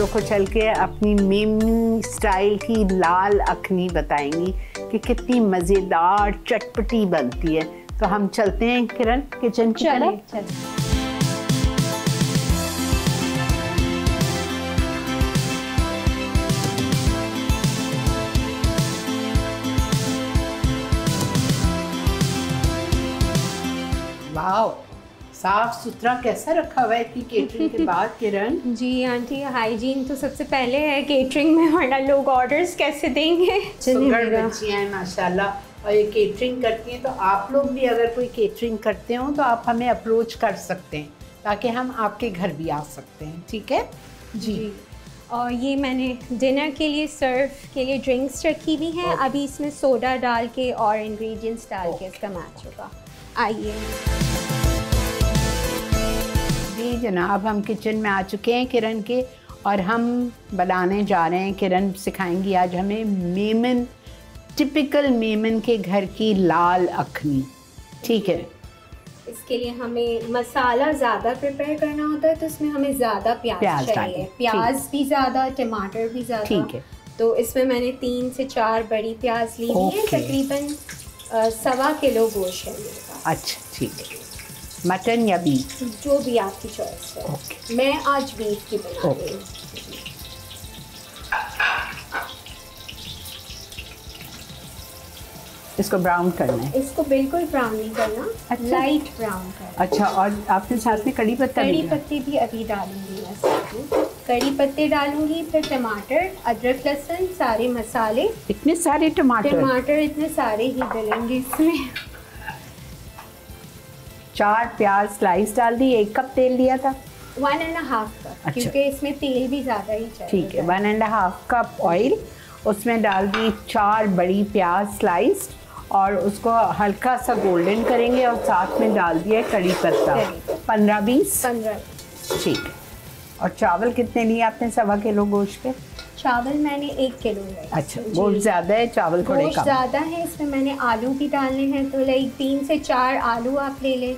लोग को चल के अपनी मेमी स्टाइल की लाल अखनी बताएंगी कि कितनी मज़ेदार चटपटी बनती है। तो हम चलते हैं किरण किचन की तरफ। चलिए। वाह, साफ सुथरा कैसा रखा हुआ है इतनी केटरिंग के बाद किरण। जी आंटी, हाइजीन तो सबसे पहले है केटरिंग में, वरना लोग ऑर्डर्स कैसे देंगे। सुगर बच्चियाँ हैं माशाल्लाह, और ये केटरिंग करती हैं। तो आप लोग भी अगर कोई केटरिंग करते हो तो आप हमें अप्रोच कर सकते हैं ताकि हम आपके घर भी आ सकते हैं। ठीक है जी। और ये मैंने डिनर के लिए सर्व के लिए ड्रिंक्स रखी हुई हैं। अभी इसमें सोडा डाल के और इंग्रेडिएंट्स डाल के इसका मैच होगा। आइए जी जनाब, हम किचन में आ चुके हैं किरण के, और हम बनाने जा रहे हैं। किरण सिखाएंगी आज हमें मेमन, टिपिकल मेमन के घर की लाल अखनी। ठीक है। इसके लिए हमें मसाला ज़्यादा प्रिपेयर करना होता है, तो इसमें हमें ज़्यादा प्याज चाहिए। प्याज भी ज़्यादा, टमाटर भी ज़्यादा। ठीक है। तो इसमें मैंने 3 से 4 बड़ी प्याज ली हुई है। तकरीबन 1.25 किलो गोश्त है मेरे पास। अच्छा ठीक है। मटन या बीफ? जो भी आपकी चॉइस है। मैं आज बीफ की बना रही हूँ। इसको ब्राउन करना है? इसको बिल्कुल ब्राउन नहीं करना। अच्छा। लाइट ब्राउन करना। अच्छा, और आपने साथ में कड़ी पत्ता? कड़ी पत्ते भी अभी डालूंगी मैं साथ में। कड़ी पत्ते डालूंगी, फिर टमाटर, अदरक, लहसुन, सारे मसाले। इतने सारे टमाटर इतने सारे ही डलेंगे इसमें। 4 प्याज स्लाइस डाल दी। 1 कप तेल लिया था? 1.5 कप। अच्छा। क्योंकि इसमें तेल भी ज़्यादा ही चाहिए। ठीक है। 1.5 कप ऑयल, उसमें डाल दी 4 बड़ी प्याज स्लाइस, और उसको हल्का सा गोल्डन करेंगे, और साथ में डाल दिया कड़ी पत्ता। 15-20? 15। ठीक है। और चावल कितने लिए आपने 1.25 किलो गोश्त पे? चावल मैंने 1 किलो लिया। अच्छा, गोश्त ज़्यादा है, चावल थोड़े कम। ज़्यादा है। इसमें मैंने आलू भी डालने हैं, तो लाइक 3 से 4 आलू आप ले लें।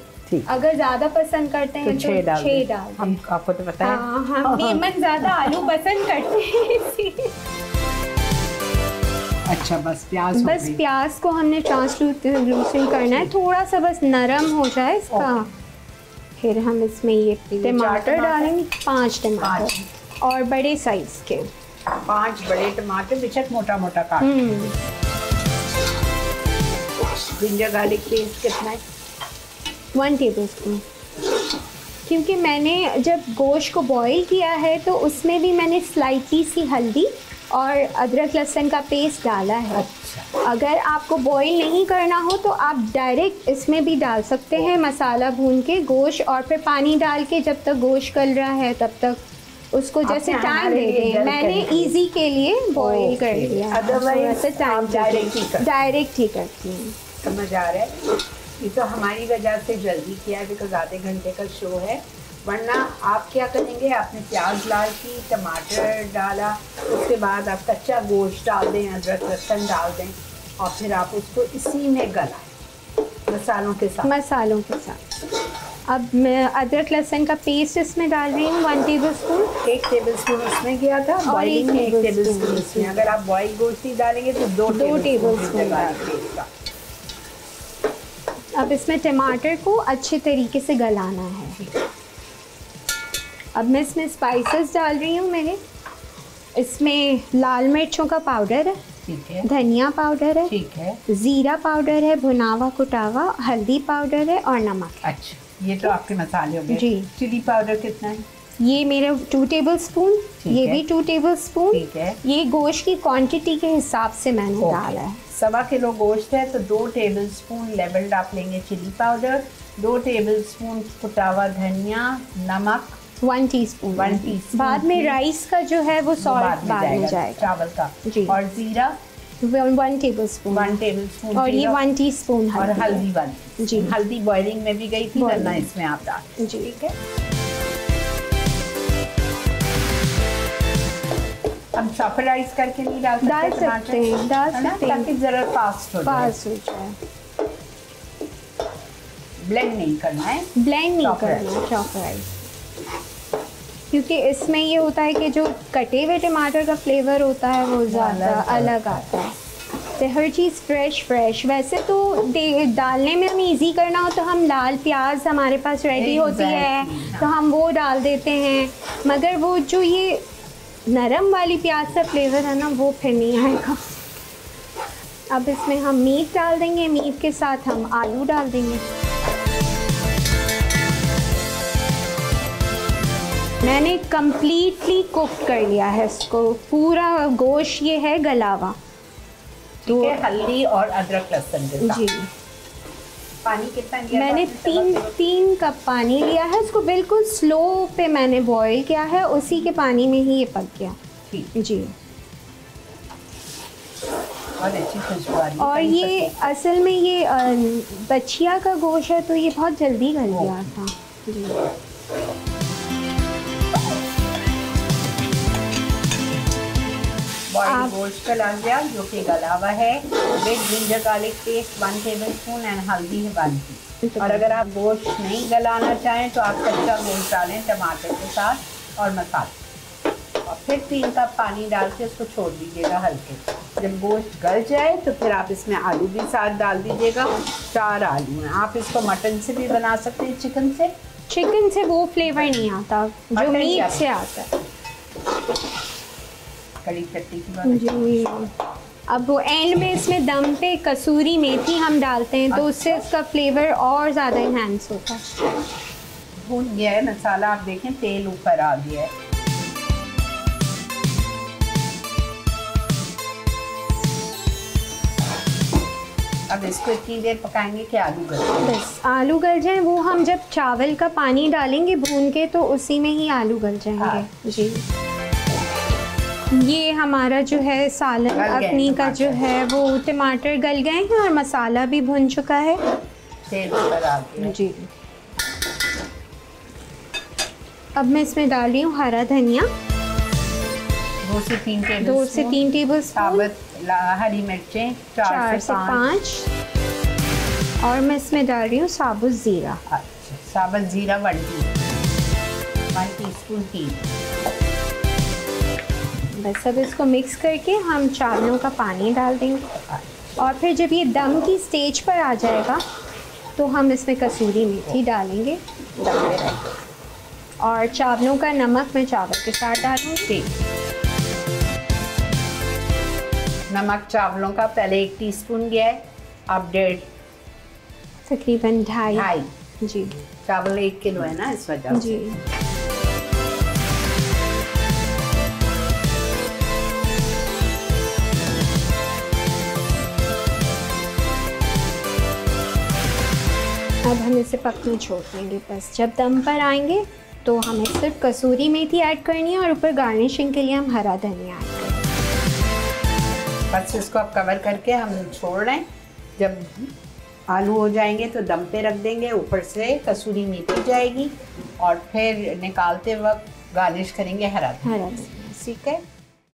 अगर ज़्यादा पसंद करते हैं तो 6 डाल। हम आपको तो पता है। हाँ, मेमन ज़्यादा आलू पसंद करते हैं। अच्छा, बस प्याज को हमने ट्रांसलूसेंट करना है, थोड़ा सा बस नरम हो जाए इसका। फिर हम इसमें ये टमाटर डालेंगे, 5 टमाटर, और बड़े साइज के 5 बड़े टमाटर, बेशक मोटा मोटा काट। जिंजर गार्लिक पेस्ट कितना है? 1 टेबलस्पून। क्योंकि मैंने जब गोश्त को बॉईल किया है तो उसमें भी मैंने स्लाइटली सी हल्दी और अदरक लहसुन का पेस्ट डाला है। अच्छा। अगर आपको बॉईल नहीं करना हो तो आप डायरेक्ट इसमें भी डाल सकते हैं, मसाला भून के गोश्त, और फिर पानी डाल के जब तक गोश्त गल रहा है तब तक उसको जैसे टाइम दे दें। मैंने इजी के लिए बॉईल कर लिया, अदरवाइज डायरेक्ट ही करती हूँ। समझ आ रहा है? ये तो हमारी वजह से जल्दी किया है, बिकॉज आधे घंटे का शो है। वरना आप क्या करेंगे, आपने प्याज लाल की, टमाटर डाला, उसके बाद आप कच्चा गोश्त डाल दें, अदरक लहसुन डाल दें, और फिर आप उसको इसी में गलाएं मसालों के साथ। अब मैं अदरक लहसुन का पेस्ट इसमें डाल रही हूँ 1 टेबलस्पून। 1 टेबलस्पून उसमें गया था, बॉइलिंग में 1 टेबलस्पून इसमें। अगर आप बॉइल गोश्त ही डालेंगे तो 2 टेबलस्पून डालेंगे। अब इसमें टमाटर को अच्छे तरीके से गलाना है। अब मैं इसमें स्पाइसेस डाल रही हूँ मेरे। इसमें लाल मिर्चों का पाउडर है, ठीक है, धनिया पाउडर है, ठीक है, ज़ीरा पाउडर है, भुनावा कुटावा, हल्दी पाउडर है, और नमक। अच्छा, ये तो आपके मसाले हो गए। जी। चिली पाउडर कितना है? ये मेरा 2 टेबलस्पून, ये भी 2 टेबलस्पून। ठीक है। ये गोश्त की क्वांटिटी के हिसाब से मैंने डाला है। 1.25 किलो गोश्त है तो 2 टेबलस्पून लेवल्ड आप लेंगे चिली पाउडर, 2 टेबलस्पून कुटावा धनिया, नमक 1 टीस्पून। 1 टीस्पून। बाद में राइस का जो है वो सॉल्ट बाद में जाएगा, चावल का। जी। और जीरा 1 टेबलस्पून। 1 टेबलस्पून। और ये 1 टीस्पून और हल्दी 1। जी। हल्दी बॉइलिंग में भी गई थी, वरना इसमें आप डाल। जी। ठीक है। हम चॉपराइज करके नहीं डाल सकते? डाल सकते हैं, ताकि जरा फास्ट हो जाए। ब्लेंड नहीं करना है, ब्लेंड नहीं करना, चॉपराइज। क्योंकि इसमें ये होता है कि जो कटे हुए टमाटर का फ्लेवर होता है वो ज़्यादा अलग आता है। तो हर चीज़ फ्रेश। वैसे तो डालने में हम इजी करना हो तो हम लाल प्याज हमारे पास रेडी होती है तो हम वो डाल देते हैं, मगर वो जो ये नरम वाली प्याज का फ्लेवर है ना वो फिर नहीं आएगा। अब इसमें हम मीट डाल देंगे, मीट के साथ हम आलू डाल देंगे। मैंने कम्प्लीटली कुक कर लिया है इसको, पूरा गोश्त ये है गला हुआ। तो हल्दी और अदरक लहसुन के साथ। जी। पानी कितना लिया? मैंने 3 कप पानी लिया है, इसको बिल्कुल स्लो पे मैंने बॉईल किया है, उसी के पानी में ही ये पक गया। ठीक जी। बहुत अच्छी खुशबू आ रही है। और ये असल में ये बछिया का गोश्त है तो ये बहुत जल्दी गल गया था। जी। बॉइल्ड गोश्त का डाल दिया जो कि गला हुआ है, with ginger garlic paste 1 tablespoon and हल्दी है 1 टी। और अगर आप गोश्त नहीं गलाना चाहें तो आप कच्चा गोश्त डालें टमाटर के साथ और मसाले, और फिर 3 कप पानी डाल के उसको छोड़ दीजिएगा हल्के। जब गोश्त गल जाए तो फिर आप इसमें आलू भी साथ डाल दीजिएगा। 4 आलू हैं। आप इसको मटन से भी बना सकते हैं, चिकन से वो फ्लेवर नहीं आता जो मीट से आता है। कड़ी पत्ती की बात। अब वो एंड में इसमें दम पे कसूरी मेथी हम डालते हैं तो उससे इसका फ्लेवर और ज़्यादा इन्हांस होता है। भून गया है मसाला, आप देखें तेल ऊपर आ गया है। अब इसको इतनी देर पकाएंगे कि आलू गल जाए। बस आलू गल जाए, वो हम जब चावल का पानी डालेंगे भून के तो उसी में ही आलू गल जाएंगे। जी। ये हमारा जो है सालन अखनी का जो है वो टमाटर गल गए हैं और मसाला भी भुन चुका है। तेल ऊपर आ गया। जी। अब मैं इसमें डाल रही हूँ हरा धनिया 2 से 3 टेबल साबुत हरी मिर्चें 4 से 5 और मैं इसमें डाल रही हूँ साबुत ज़ीरा। अच्छा, साबुत ज़ीरा 1 टीस्पून घी। बस अब इसको मिक्स करके हम चावलों का पानी डाल देंगे और फिर जब ये दम की स्टेज पर आ जाएगा तो हम इसमें कसूरी मेथी डालेंगे और चावलों का नमक मैं चावल के साथ डालूँगी। नमक चावलों का पहले 1 टीस्पून गया है, अब 1.5 तकरीबन 2.5। जी। चावल 1 किलो है ना, इस वजह से। जी। अब हम इसे पकने छोड़ देंगे। बस जब दम पर आएंगे तो हमें सिर्फ कसूरी मेथी ऐड करनी है और ऊपर गार्निशिंग के लिए हम हरा धनिया ऐड करेंगे। बस इसको अब कवर करके हम छोड़ रहे हैं। जब आलू हो जाएंगे तो दम पे रख देंगे, ऊपर से कसूरी मेथी जाएगी और फिर निकालते वक्त गार्निश करेंगे हरा धनिया। ठीक है।